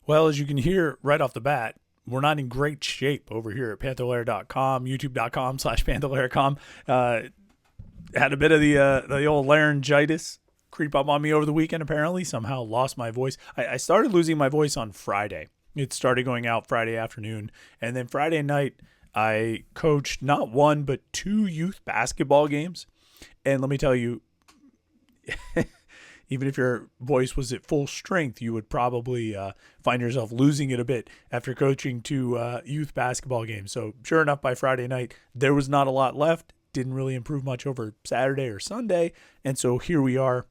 Well, as you can hear right off the bat, we're not in great shape over here at Panther-Lair.com, YouTube.com/Panther-Lair.com. Had a bit of the old laryngitis creep up on me over the weekend, apparently. Somehow lost my voice. I started losing my voice on Friday. It started going out Friday afternoon. And then Friday night, I coached not one, but 2 youth basketball games. And let me tell you, even if your voice was at full strength, you would probably find yourself losing it a bit after coaching 2 youth basketball games. So sure enough, by Friday night, there was not a lot left. Didn't really improve much over Saturday or Sunday. And so here we are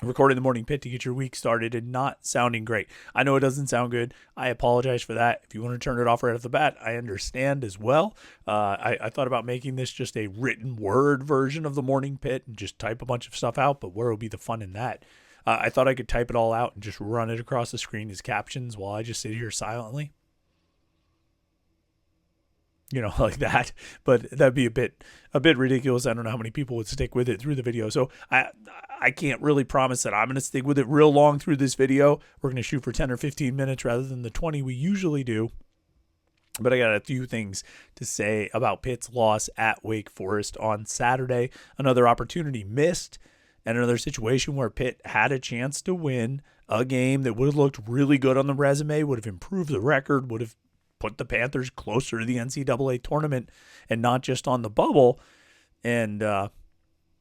recording the Morning Pitt to get your week started and not sounding great. I know it doesn't sound good. I apologize for that. If you want to turn it off right off the bat, I understand as well. I thought about making this just a written word version of the Morning Pitt and just type a bunch of stuff out, but where would be the fun in that? I thought I could type it all out and just run it across the screen as captions while I just sit here silently. Like that, but that'd be a bit ridiculous. I don't know how many people would stick with it through the video. So I can't really promise that I'm going to stick with it real long through this video. We're going to shoot for 10 or 15 minutes rather than the 20 we usually do. But I got a few things to say about Pitt's loss at Wake Forest on Saturday. Another opportunity missed, and another situation where Pitt had a chance to win a game that would have looked really good on the resume, would have improved the record, would have put the Panthers closer to the NCAA tournament and not just on the bubble. And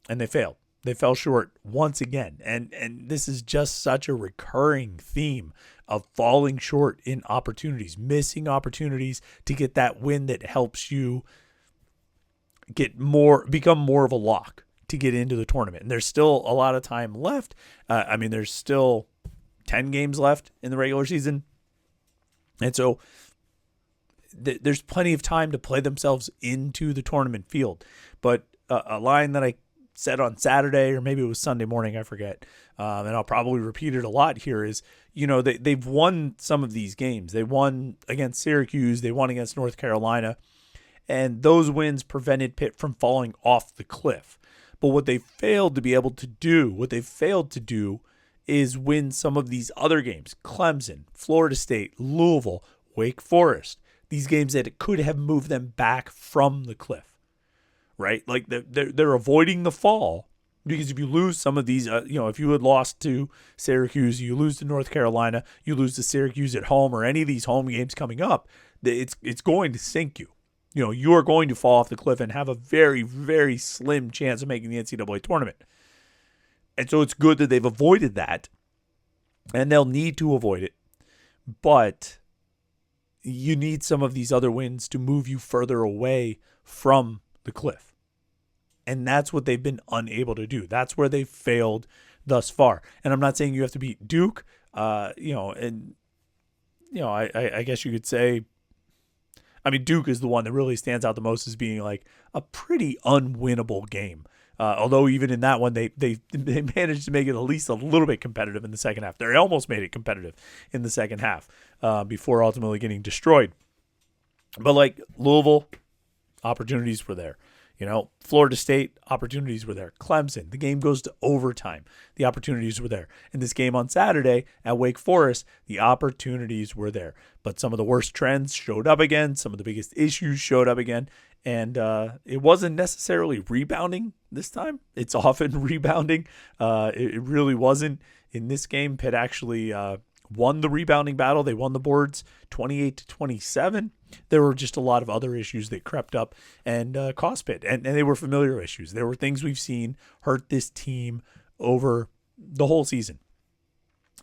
they failed. They fell short once again. And this is just such a recurring theme of falling short in opportunities, missing opportunities to get that win that helps you become more of a lock to get into the tournament. And there's still a lot of time left. There's still 10 games left in the regular season. And so there's plenty of time to play themselves into the tournament field. But a line that I said on Saturday, or maybe it was Sunday morning, I forget, and I'll probably repeat it a lot here, is, they've won some of these games. They won against Syracuse. They won against North Carolina. And those wins prevented Pitt from falling off the cliff. But what they failed to do is win some of these other games. Clemson, Florida State, Louisville, Wake Forest. These games that could have moved them back from the cliff, right? Like they're avoiding the fall, because if you lose some of these, if you had lost to Syracuse, you lose to North Carolina, you lose to Syracuse at home, or any of these home games coming up, it's going to sink you. You are going to fall off the cliff and have a very, very slim chance of making the NCAA tournament. And so it's good that they've avoided that, and they'll need to avoid it. But you need some of these other wins to move you further away from the cliff. And that's what they've been unable to do. That's where they've failed thus far. And I'm not saying you have to beat Duke, I guess you could say, Duke is the one that really stands out the most as being like a pretty unwinnable game. Although even in that one, they managed to make it at least a little bit competitive in the second half. They almost made it competitive in the second half before ultimately getting destroyed. But like Louisville, opportunities were there. Florida State, opportunities were there. Clemson, the game goes to overtime. The opportunities were there. In this game on Saturday at Wake Forest, the opportunities were there. But some of the worst trends showed up again. Some of the biggest issues showed up again. And it wasn't necessarily rebounding this time. It's often rebounding. It really wasn't. In this game, Pitt actually won the rebounding battle. They won the boards 28-27. There were just a lot of other issues that crept up and cost Pitt. And they were familiar issues. There were things we've seen hurt this team over the whole season.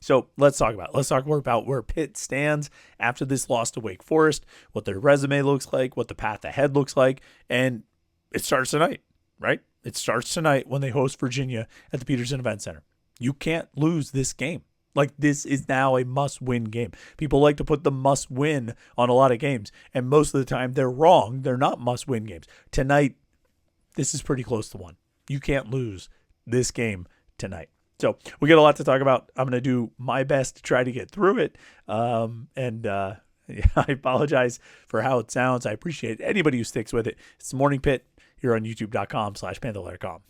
So let's talk about where Pitt stands after this loss to Wake Forest, what their resume looks like, what the path ahead looks like. And it starts tonight, right? It starts tonight when they host Virginia at the Peterson Event Center. You can't lose this game. Like, this is now a must-win game. People like to put the must-win on a lot of games, and most of the time they're wrong. They're not must-win games. Tonight, this is pretty close to one. You can't lose this game tonight. So we got a lot to talk about. I'm going to do my best to try to get through it. I apologize for how it sounds. I appreciate anybody who sticks with it. It's the Morning Pitt here on youtube.com/Panther-Lair.com.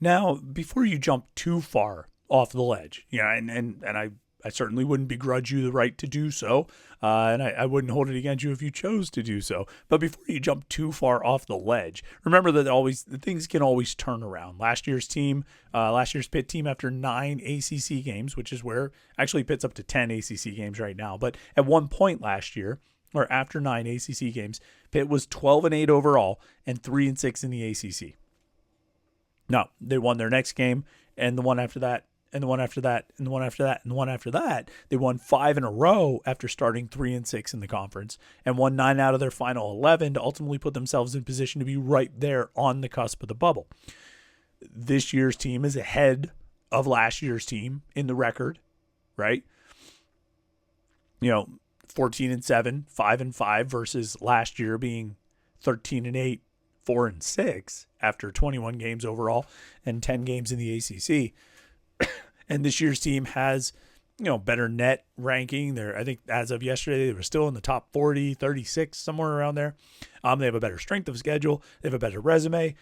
Now, before you jump too far off the ledge, and I certainly wouldn't begrudge you the right to do so, and I wouldn't hold it against you if you chose to do so. But before you jump too far off the ledge, remember that things can always turn around. Last year's Pitt team, after 9 ACC games, which is where actually Pitt's up to 10 ACC games right now, but at one point last year, or after 9 ACC games, Pitt was 12-8 overall and 3-6 in the ACC. No, they won their next game, and the one after that, and the one after that, and the one after that, and the one after that. They won 5 in a row after starting 3-6 in the conference, and won 9 out of their final 11 to ultimately put themselves in position to be right there on the cusp of the bubble. This year's team is ahead of last year's team in the record, right? 14-7, 5-5 versus last year being 13-8, 4-6 after 21 games overall and 10 games in the ACC. And this year's team has, better net ranking. I think as of yesterday, they were still in the top 40, 36, somewhere around there. They have a better strength of schedule. They have a better resume.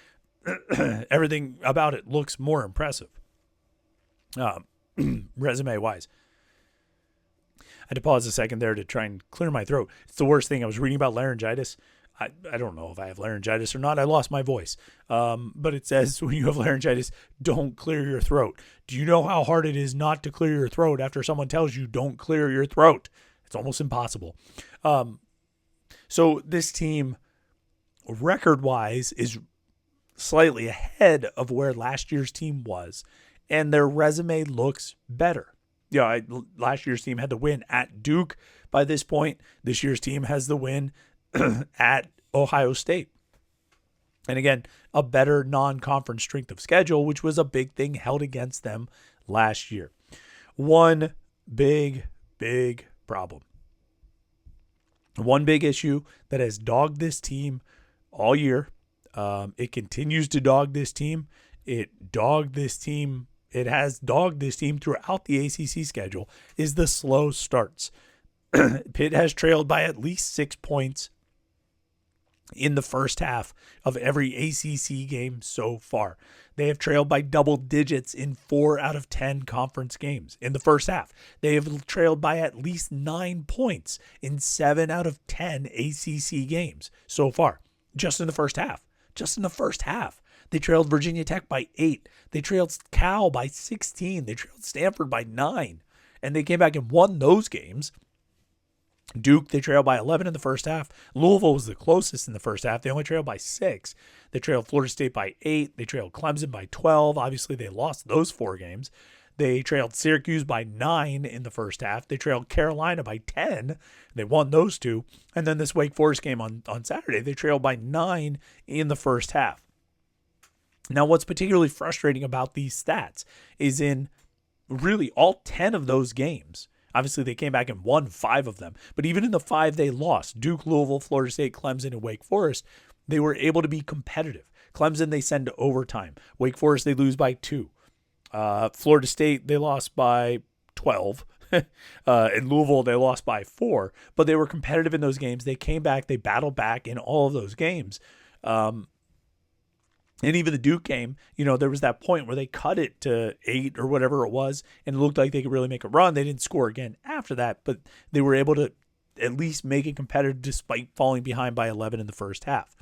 Everything about it looks more impressive, resume-wise. I had to pause a second there to try and clear my throat. It's the worst thing. I was reading about laryngitis. I don't know if I have laryngitis or not. I lost my voice. But it says when you have laryngitis, don't clear your throat. Do you know how hard it is not to clear your throat after someone tells you don't clear your throat? It's almost impossible. So this team, record-wise, is slightly ahead of where last year's team was, and their resume looks better. Last year's team had the win at Duke by this point. This year's team has the win at Ohio State. And again, a better non-conference strength of schedule, which was a big thing held against them last year. One big problem. One big issue that has dogged this team all year. It continues to dog this team. It has dogged this team throughout the ACC schedule is the slow starts. Pitt has trailed by at least 6 points in the first half of every ACC game so far. They have trailed by double digits in 4 out of 10 conference games in the first half. They have trailed by at least 9 points in 7 out of 10 ACC games so far, just in the first half. They trailed Virginia Tech by 8. They trailed Cal by 16. They trailed Stanford by 9. And they came back and won those games. Duke, they trailed by 11 in the first half. Louisville was the closest in the first half. They only trailed by 6. They trailed Florida State by 8. They trailed Clemson by 12. Obviously, they lost those 4 games. They trailed Syracuse by 9 in the first half. They trailed Carolina by 10. They won those 2. And then this Wake Forest game on Saturday, they trailed by 9 in the first half. Now, what's particularly frustrating about these stats is in really all 10 of those games, obviously they came back and won 5 of them, but even in the 5 they lost, Duke, Louisville, Florida State, Clemson, and Wake Forest, they were able to be competitive. Clemson, they send to overtime. Wake Forest, they lose by 2. Florida State, they lost by 12. In Louisville, they lost by 4, but they were competitive in those games. They came back, they battled back in all of those games. And even the Duke game, there was that point where they cut it to 8 or whatever it was, and it looked like they could really make a run. They didn't score again after that, but they were able to at least make it competitive despite falling behind by 11 in the first half.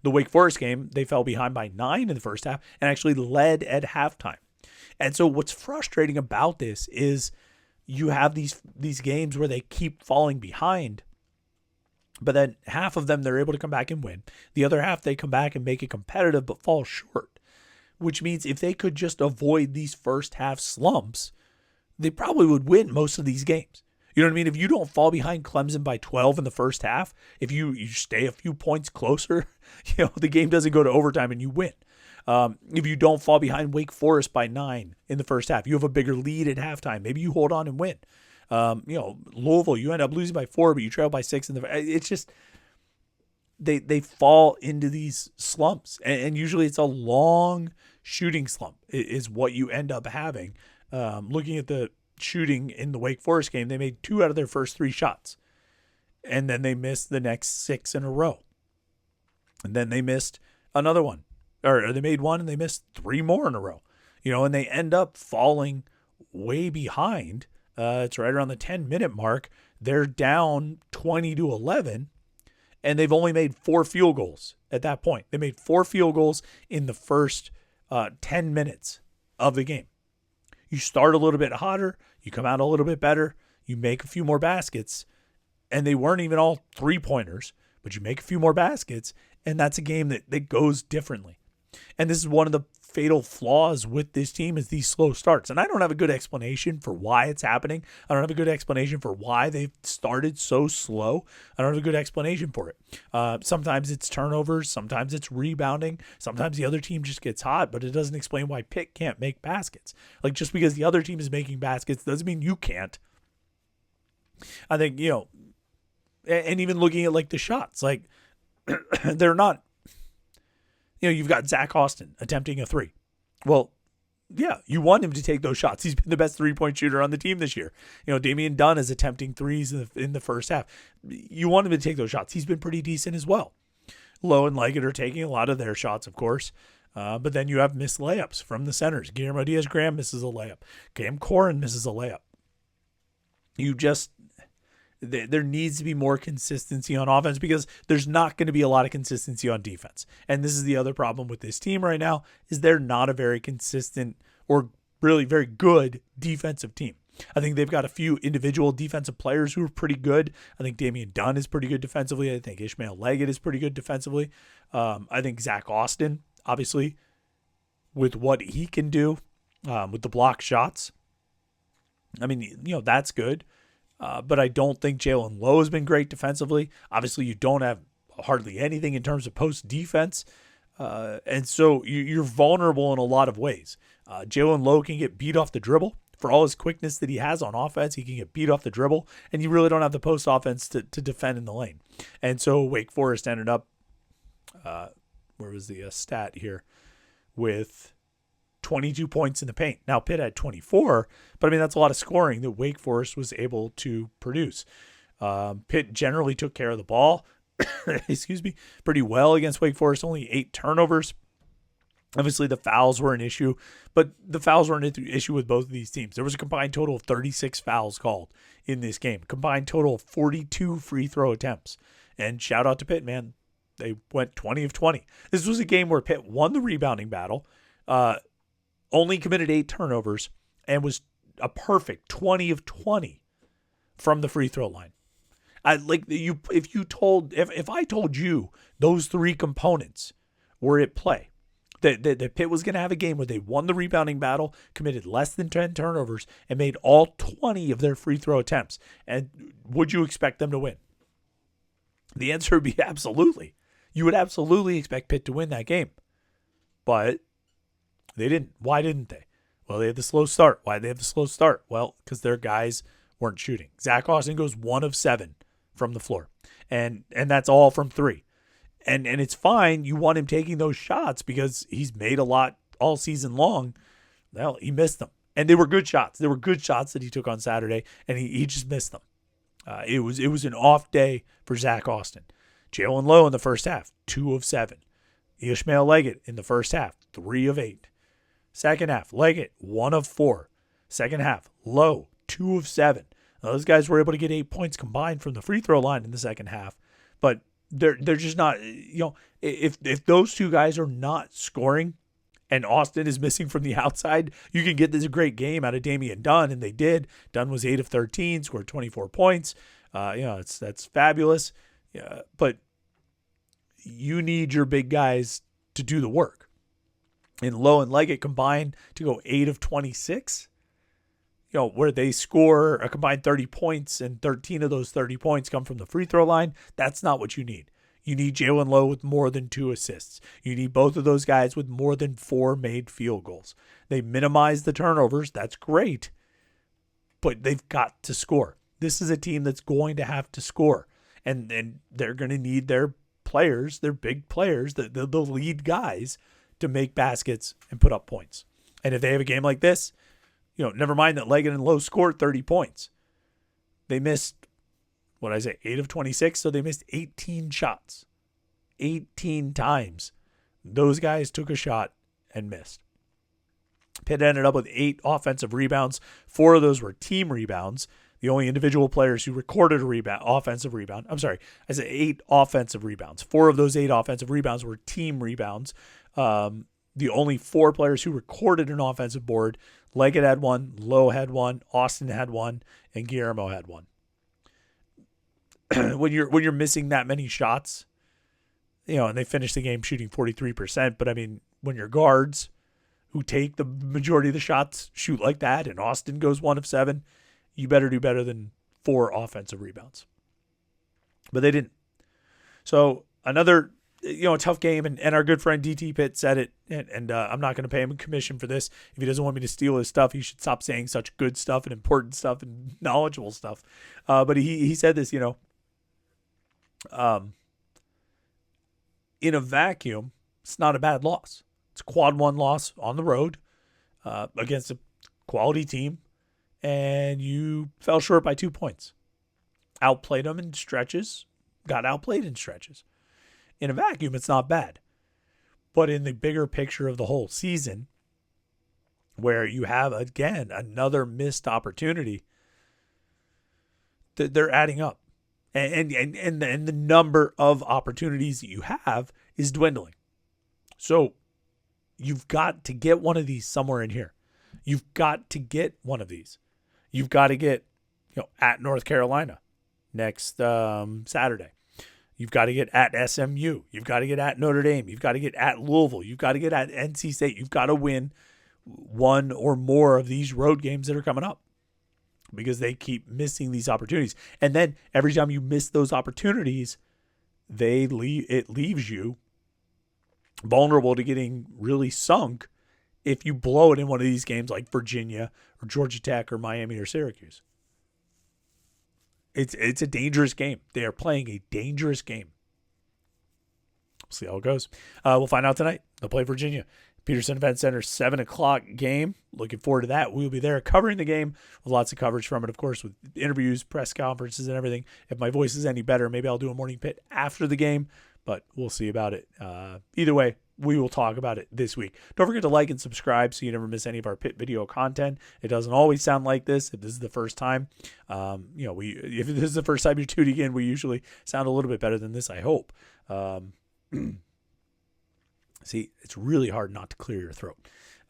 The Wake Forest game, they fell behind by 9 in the first half and actually led at halftime. And so what's frustrating about this is you have these games where they keep falling behind, but then half of them they're able to come back and win. The other half they come back and make it competitive but fall short, which means if they could just avoid these first half slumps, they probably would win most of these games. You know what I mean? If you don't fall behind Clemson by 12 in the first half, if you stay a few points closer, the game doesn't go to overtime and you win. If you don't fall behind Wake Forest by 9 in the first half, you have a bigger lead at halftime. Maybe you hold on and win. Louisville, you end up losing by 4, but you trail by 6 it's just they fall into these slumps, and usually it's a long shooting slump is what you end up having. Looking at the shooting in the Wake Forest game, they made 2 out of their first 3 shots, and then they missed the next 6 in a row, and then they missed another one, or they made one and they missed 3 more in a row, and they end up falling way behind. It's right around the 10-minute mark. They're down 20-11, and they've only made 4 field goals at that point. They made 4 field goals in the first 10 minutes of the game. You start a little bit hotter, you come out a little bit better, you make a few more baskets, and they weren't even all 3-pointers, but you make a few more baskets, and that's a game that goes differently. And this is one of the fatal flaws with this team is these slow starts. And I don't have a good explanation for why it's happening. I don't have a good explanation for why they've started so slow. I don't have a good explanation for it. Sometimes it's turnovers. Sometimes it's rebounding. Sometimes the other team just gets hot, but it doesn't explain why Pitt can't make baskets. Like, just because the other team is making baskets doesn't mean you can't. I think, and even looking at like the shots, like they're not, you've got Zach Austin attempting a 3. Well, yeah, you want him to take those shots. He's been the best 3-point shooter on the team this year. Damian Dunn is attempting 3s in the first half. You want him to take those shots. He's been pretty decent as well. Lowe and Leggett are taking a lot of their shots, of course. But then you have missed layups from the centers. Guillermo Diaz-Graham misses a layup. Cam Corrin misses a layup. There needs to be more consistency on offense because there's not going to be a lot of consistency on defense. And this is the other problem with this team right now is they're not a very consistent or really very good defensive team. I think they've got a few individual defensive players who are pretty good. I think Damian Dunn is pretty good defensively. I think Ishmael Leggett is pretty good defensively. I think Zach Austin, obviously, with what he can do with the block shots, that's good. But I don't think Jalen Lowe has been great defensively. Obviously, you don't have hardly anything in terms of post defense. And so you're vulnerable in a lot of ways. Jalen Lowe can get beat off the dribble. For all his quickness that he has on offense, he can get beat off the dribble. And you really don't have the post offense to defend in the lane. And so Wake Forest ended up, where was the stat here, with 22 points in the paint. Now, Pitt had 24, but that's a lot of scoring that Wake Forest was able to produce. Pitt generally took care of the ball, pretty well against Wake Forest, only 8 turnovers. Obviously, the fouls were an issue, but the fouls were an issue with both of these teams. There was a combined total of 36 fouls called in this game, combined total of 42 free throw attempts. And shout out to Pitt, man. They went 20 of 20. This was a game where Pitt won the rebounding battle, only committed 8 turnovers, and was a perfect 20 of 20 from the free throw line. If I told you those 3 components were at play, that Pitt was going to have a game where they won the rebounding battle, committed less than 10 turnovers, and made all 20 of their free throw attempts, and would you expect them to win? The answer would be absolutely. You would absolutely expect Pitt to win that game. But they didn't. Why didn't they? Well, they had the slow start. Why did they have the slow start? Well, because their guys weren't shooting. Zach Austin goes 1 of 7 from the floor. And that's all from 3. And it's fine. You want him taking those shots because he's made a lot all season long. Well, he missed them. And they were good shots. They were good shots that he took on Saturday, and he just missed them. It was an off day for Zach Austin. Jalen Lowe in the first half, 2 of 7. Ishmael Leggett in the first half, 3 of 8. Second half, Leggett, 1 of 4. Second half, Lowe, 2 of 7. Now, those guys were able to get 8 points combined from the free throw line in the second half, but they're just not, if those 2 guys are not scoring and Austin is missing from the outside, you can get this great game out of Damian Dunn, and they did. Dunn was 8 of 13, scored 24 points. That's fabulous. Yeah, but you need your big guys to do the work. And Lowe and Leggett combined to go 8 of 26, where they score a combined 30 points and 13 of those 30 points come from the free throw line. That's not what you need. You need Jalen Lowe with more than 2 assists. You need both of those guys with more than 4 made field goals. They minimize the turnovers. That's great, but they've got to score. This is a team that's going to have to score, and they're going to need their players, their big players, the lead guys, to make baskets and put up points. And if they have a game like this, never mind that Leggett and Lowe scored 30 points. They missed, 8 of 26, so they missed 18 shots. 18 times Those guys took a shot and missed. Pitt ended up with 8 offensive rebounds. 4 of those were team rebounds. The only individual players who recorded a offensive rebound. I'm sorry, I said 8 offensive rebounds. 4 of those 8 offensive rebounds were team rebounds. The only 4 players who recorded an offensive board, Leggett had 1, Lowe had 1, Austin had 1, and Guillermo had 1. When you're missing that many shots, and they finished the game shooting 43%, but I mean, when your guards who take the majority of the shots shoot like that, and Austin goes 1 of 7, you better do better than 4 offensive rebounds. But they didn't. So another, tough game, and our good friend DT Pitt said it, and I'm not going to pay him a commission for this. If he doesn't want me to steal his stuff, he should stop saying such good stuff and important stuff and knowledgeable stuff. But he said this, in a vacuum, it's not a bad loss. It's a quad 1 loss on the road against a quality team, and you fell short by 2 points. Outplayed them in stretches, got outplayed in stretches. In a vacuum, it's not bad. But in the bigger picture of the whole season, where you have, again, another missed opportunity, they're adding up. And the number of opportunities that you have is dwindling. So you've got to get one of these somewhere in here. You've got to get one of these. You've got to get, at North Carolina next Saturday. You've got to get at SMU. You've got to get at Notre Dame. You've got to get at Louisville. You've got to get at NC State. You've got to win one or more of these road games that are coming up, because they keep missing these opportunities. And then every time you miss those opportunities, it leaves you vulnerable to getting really sunk if you blow it in one of these games like Virginia or Georgia Tech or Miami or Syracuse. It's a dangerous game. They are playing a dangerous game. We'll see how it goes. We'll find out tonight. They'll play Virginia. Peterson Event Center, 7 o'clock game. Looking forward to that. We'll be there covering the game with lots of coverage from it, of course, with interviews, press conferences, and everything. If my voice is any better, maybe I'll do a Morning Pitt after the game, but we'll see about it. Either way, we will talk about it this week. Don't forget to like and subscribe so you never miss any of our Pitt video content. It doesn't always sound like this. If this is the first time, if this is the first time you're tuning in, we usually sound a little bit better than this, I hope. See, it's really hard not to clear your throat.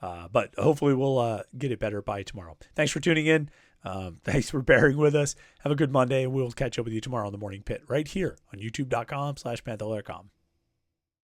But hopefully we'll get it better by tomorrow. Thanks for tuning in. Thanks for bearing with us. Have a good Monday. We'll catch up with you tomorrow on the Morning Pitt right here on youtube.com/Panther-Lair.com.